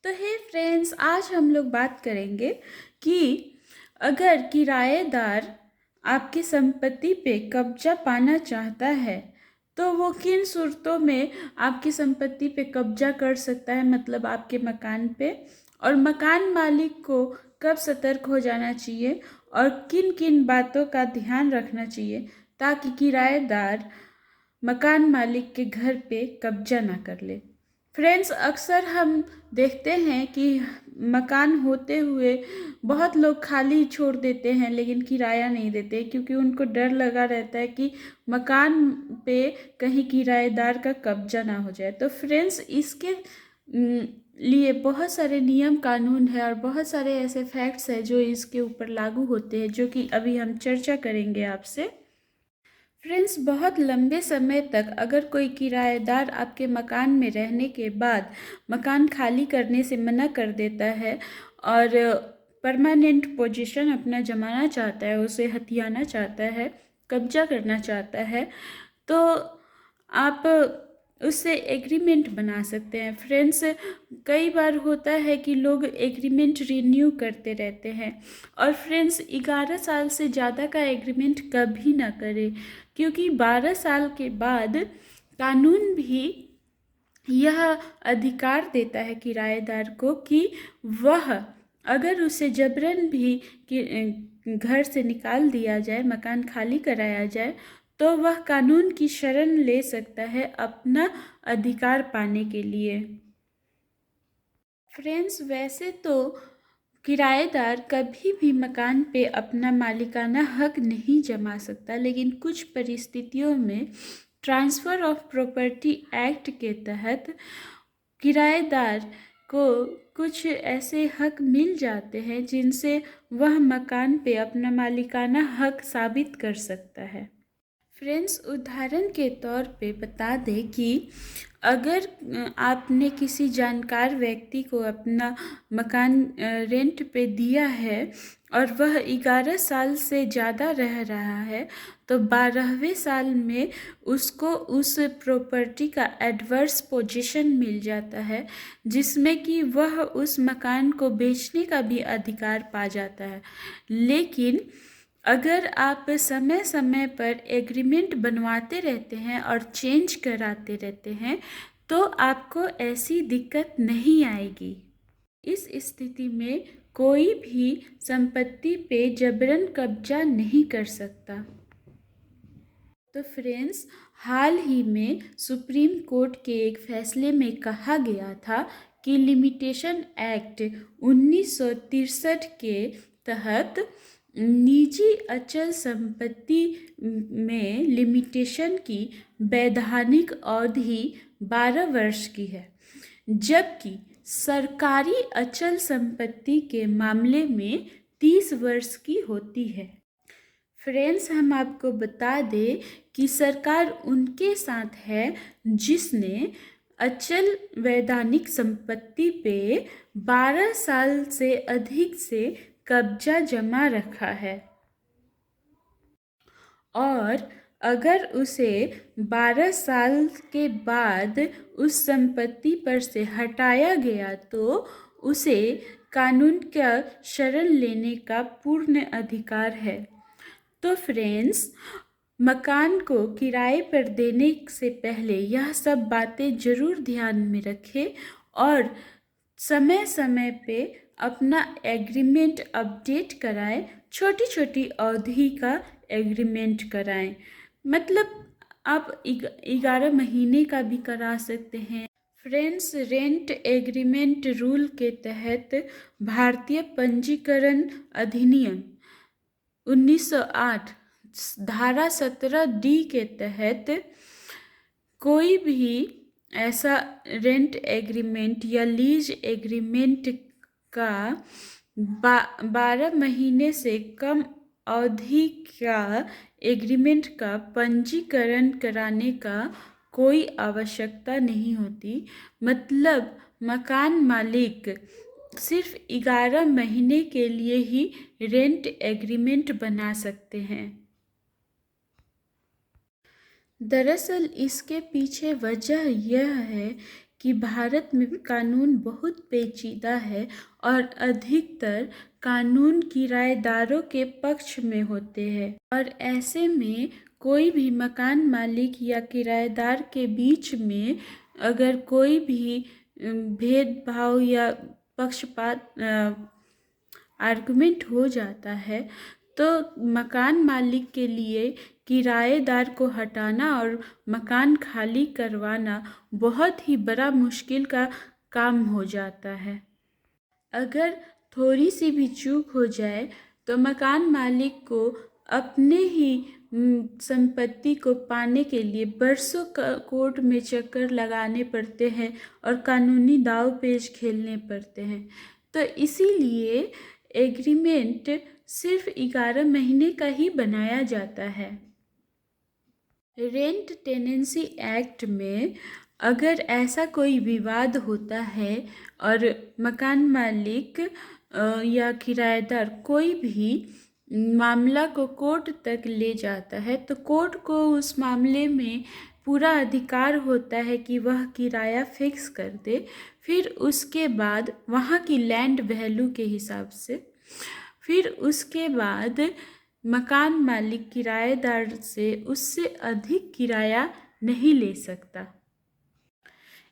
तो हे फ्रेंड्स, आज हम लोग बात करेंगे कि अगर किराएदार आपकी संपत्ति पे कब्जा पाना चाहता है तो वो किन सूरतों में आपकी संपत्ति पे कब्जा कर सकता है, मतलब आपके मकान पे, और मकान मालिक को कब सतर्क हो जाना चाहिए और किन किन बातों का ध्यान रखना चाहिए ताकि किराएदार मकान मालिक के घर पे कब्जा ना कर ले। फ्रेंड्स, अक्सर हम देखते हैं कि मकान होते हुए बहुत लोग खाली छोड़ देते हैं लेकिन किराया नहीं देते, क्योंकि उनको डर लगा रहता है कि मकान पे कहीं किराएदार का कब्जा ना हो जाए। तो फ्रेंड्स, इसके लिए बहुत सारे नियम कानून है और बहुत सारे ऐसे फैक्ट्स हैं जो इसके ऊपर लागू होते हैं, जो कि अभी हम चर्चा करेंगे आपसे। फ्रेंड्स, बहुत लंबे समय तक अगर कोई किराएदार आपके मकान में रहने के बाद मकान खाली करने से मना कर देता है और परमानेंट पोजीशन अपना जमाना चाहता है, उसे हथियाना चाहता है, कब्जा करना चाहता है, तो आप उससे एग्रीमेंट बना सकते हैं। फ्रेंड्स, कई बार होता है कि लोग एग्रीमेंट रिन्यू करते रहते हैं, और फ्रेंड्स 11 साल से ज़्यादा का एग्रीमेंट कभी ना करें, क्योंकि 12 साल के बाद कानून भी यह अधिकार देता है किराएदार को कि वह अगर उसे जबरन भी घर से निकाल दिया जाए, मकान खाली कराया जाए, तो वह कानून की शरण ले सकता है अपना अधिकार पाने के लिए। फ्रेंड्स, वैसे तो किराएदार कभी भी मकान पे अपना मालिकाना हक नहीं जमा सकता, लेकिन कुछ परिस्थितियों में ट्रांसफ़र ऑफ प्रॉपर्टी एक्ट के तहत किराएदार को कुछ ऐसे हक मिल जाते हैं जिनसे वह मकान पे अपना मालिकाना हक साबित कर सकता है। फ्रेंड्स, उदाहरण के तौर पे बता दें कि अगर आपने किसी जानकार व्यक्ति को अपना मकान रेंट पे दिया है और वह 11 साल से ज़्यादा रह रहा है, तो 12वें साल में उसको उस प्रॉपर्टी का एडवर्स पोजीशन मिल जाता है, जिसमें कि वह उस मकान को बेचने का भी अधिकार पा जाता है। लेकिन अगर आप समय समय पर एग्रीमेंट बनवाते रहते हैं और चेंज कराते रहते हैं तो आपको ऐसी दिक्कत नहीं आएगी। इस स्थिति में कोई भी संपत्ति पे जबरन कब्जा नहीं कर सकता। तो फ्रेंड्स, हाल ही में सुप्रीम कोर्ट के एक फैसले में कहा गया था कि लिमिटेशन एक्ट 1963 के तहत निजी अचल संपत्ति में लिमिटेशन की वैधानिक अवधि 12 वर्ष की है, जबकि सरकारी अचल संपत्ति के मामले में 30 वर्ष की होती है। फ्रेंड्स, हम आपको बता दें कि सरकार उनके साथ है जिसने अचल वैधानिक संपत्ति पे 12 साल से अधिक से कब्जा जमा रखा है, और अगर उसे 12 साल के बाद उस संपत्ति पर से हटाया गया तो उसे कानून का शरण लेने का पूर्ण अधिकार है। तो फ्रेंड्स, मकान को किराए पर देने से पहले यह सब बातें ज़रूर ध्यान में रखें और समय समय पे अपना एग्रीमेंट अपडेट कराएं। छोटी छोटी अवधि का एग्रीमेंट कराएं, मतलब आप 11 महीने का भी करा सकते हैं। फ्रेंड्स, रेंट एग्रीमेंट रूल के तहत भारतीय पंजीकरण अधिनियम 1908 धारा 17D के तहत कोई भी ऐसा रेंट एग्रीमेंट या लीज एग्रीमेंट का 12 महीने से कम अवधि का एग्रीमेंट का पंजीकरण कराने का कोई आवश्यकता नहीं होती। मतलब मकान मालिक सिर्फ 11 महीने के लिए ही रेंट एग्रीमेंट बना सकते हैं। दरअसल इसके पीछे वजह यह है कि भारत में कानून बहुत पेचीदा है और अधिकतर कानून किराएदारों के पक्ष में होते हैं, और ऐसे में कोई भी मकान मालिक या किराएदार के बीच में अगर कोई भी भेदभाव या पक्षपात आर्गुमेंट हो जाता है तो मकान मालिक के लिए किराएदार को हटाना और मकान खाली करवाना बहुत ही बड़ा मुश्किल का काम हो जाता है। अगर थोड़ी सी भी चूक हो जाए तो मकान मालिक को अपने ही संपत्ति को पाने के लिए बरसों कोर्ट में चक्कर लगाने पड़ते हैं और कानूनी दाव पेच खेलने पड़ते हैं। तो इसीलिए एग्रीमेंट सिर्फ 11 महीने का ही बनाया जाता है। रेंट टेनेंसी एक्ट में अगर ऐसा कोई विवाद होता है और मकान मालिक या किराएदार कोई भी मामला को कोर्ट तक ले जाता है तो कोर्ट को उस मामले में पूरा अधिकार होता है कि वह किराया फिक्स कर दे। फिर उसके बाद वहाँ की लैंड वैल्यू के हिसाब से फिर उसके बाद मकान मालिक किराएदार से उससे अधिक किराया नहीं ले सकता।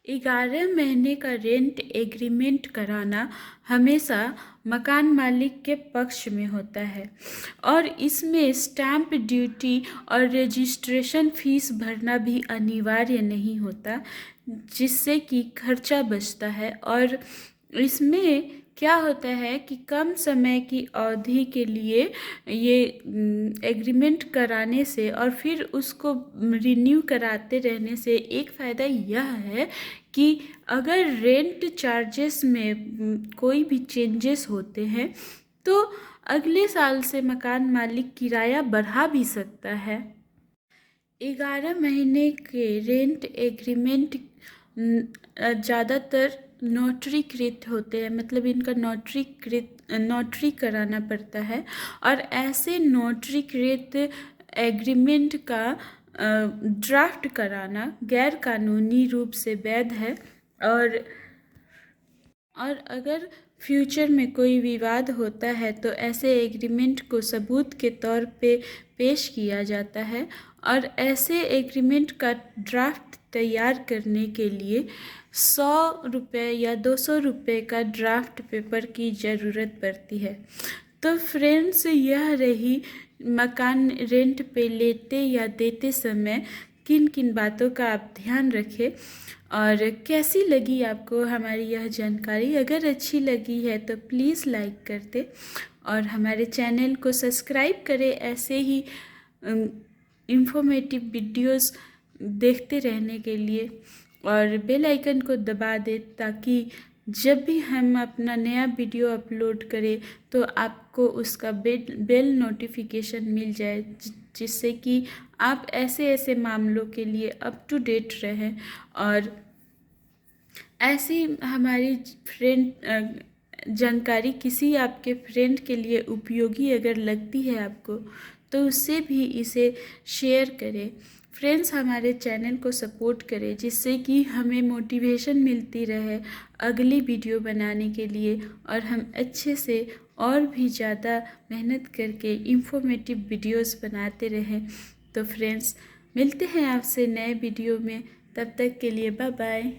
11 महीने का रेंट एग्रीमेंट कराना हमेशा मकान मालिक के पक्ष में होता है और इसमें स्टैम्प ड्यूटी और रजिस्ट्रेशन फीस भरना भी अनिवार्य नहीं होता, जिससे कि खर्चा बचता है। और इसमें क्या होता है कि कम समय की अवधि के लिए ये एग्रीमेंट कराने से और फिर उसको रिन्यू कराते रहने से एक फ़ायदा यह है कि अगर रेंट चार्जेस में कोई भी चेंजेस होते हैं तो अगले साल से मकान मालिक किराया बढ़ा भी सकता है। 11 महीने के रेंट एग्रीमेंट ज़्यादातर नोटरीकृत होते हैं, मतलब इनका नोटरी कराना पड़ता है और ऐसे नोटरीकृत एग्रीमेंट का ड्राफ्ट कराना गैर कानूनी रूप से वैध है। और अगर फ्यूचर में कोई विवाद होता है तो ऐसे एग्रीमेंट को सबूत के तौर पे पेश किया जाता है और ऐसे एग्रीमेंट का ड्राफ्ट तैयार करने के लिए 100 रुपये या 200 रुपये का ड्राफ्ट पेपर की ज़रूरत पड़ती है। तो फ्रेंड्स, यह रही मकान रेंट पे लेते या देते समय किन किन बातों का आप ध्यान रखें। और कैसी लगी आपको हमारी यह जानकारी? अगर अच्छी लगी है तो प्लीज़ लाइक कर दें और हमारे चैनल को सब्सक्राइब करें ऐसे ही इंफॉर्मेटिव वीडियोस देखते रहने के लिए, और बेल आइकन को दबा दें ताकि जब भी हम अपना नया वीडियो अपलोड करें तो आपको उसका बेल नोटिफिकेशन मिल जाए, जिससे कि आप ऐसे मामलों के लिए अप टू डेट रहें। और ऐसी हमारी जानकारी किसी आपके फ्रेंड के लिए उपयोगी अगर लगती है आपको तो उससे भी इसे शेयर करें। फ्रेंड्स, हमारे चैनल को सपोर्ट करें जिससे कि हमें मोटिवेशन मिलती रहे अगली वीडियो बनाने के लिए और हम अच्छे से और भी ज़्यादा मेहनत करके इंफॉर्मेटिव वीडियोस बनाते रहें। तो फ्रेंड्स, मिलते हैं आपसे नए वीडियो में, तब तक के लिए बाय बाय।